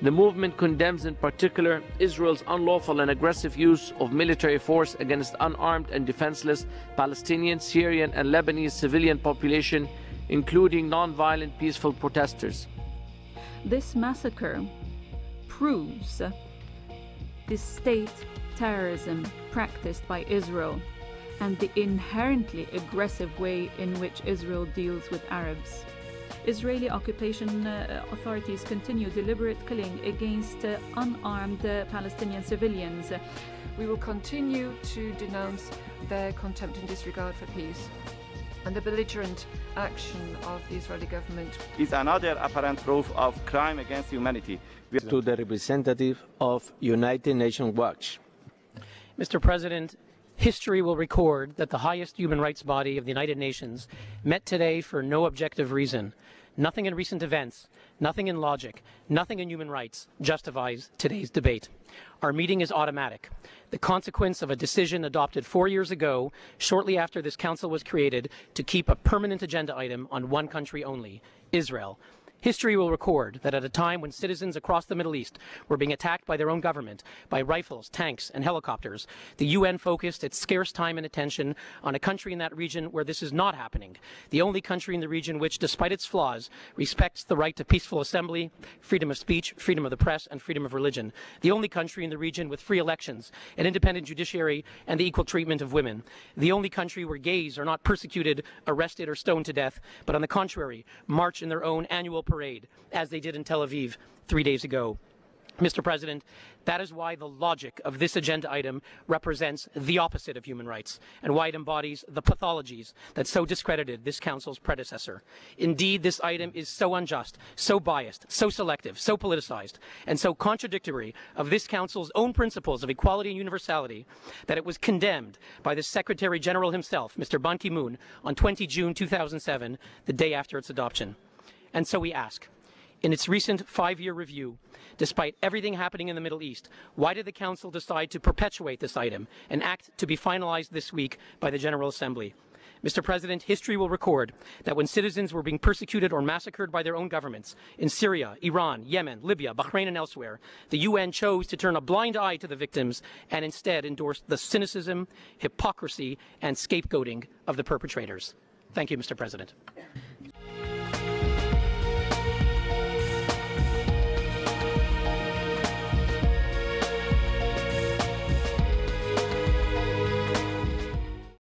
The movement condemns in particular Israel's unlawful and aggressive use of military force against unarmed and defenseless Palestinian, Syrian and Lebanese civilian population, including non-violent peaceful protesters. This massacre proves the state terrorism practiced by Israel and the inherently aggressive way in which Israel deals with Arabs. Israeli occupation authorities continue deliberate killing against unarmed Palestinian civilians. We will continue to denounce their contempt and disregard for peace, and the belligerent action of the Israeli government is another apparent proof of crime against humanity. To the representative of United Nations Watch. Mr. President, history will record that the highest human rights body of the United Nations met today for no objective reason. Nothing in recent events, nothing in logic, nothing in human rights justifies today's debate. Our meeting is automatic, the consequence of a decision adopted 4 years ago, shortly after this council was created, to keep a permanent agenda item on one country only, Israel. History will record that at a time when citizens across the Middle East were being attacked by their own government, by rifles, tanks, and helicopters, the UN focused its scarce time and attention on a country in that region where this is not happening, the only country in the region which, despite its flaws, respects the right to peaceful assembly, freedom of speech, freedom of the press, and freedom of religion, the only country in the region with free elections, an independent judiciary, and the equal treatment of women, the only country where gays are not persecuted, arrested, or stoned to death, but on the contrary, march in their own annual parade, as they did in Tel Aviv 3 days ago. Mr. President, that is why the logic of this agenda item represents the opposite of human rights, and why it embodies the pathologies that so discredited this Council's predecessor. Indeed, this item is so unjust, so biased, so selective, so politicized, and so contradictory of this Council's own principles of equality and universality that it was condemned by the Secretary General himself, Mr. Ban Ki-moon, on 20 June 2007, the day after its adoption. And so we ask, in its recent 5-year review, despite everything happening in the Middle East, why did the Council decide to perpetuate this item, an act to be finalized this week by the General Assembly? Mr. President, history will record that when citizens were being persecuted or massacred by their own governments in Syria, Iran, Yemen, Libya, Bahrain, and elsewhere, the UN chose to turn a blind eye to the victims and instead endorsed the cynicism, hypocrisy, and scapegoating of the perpetrators. Thank you, Mr. President.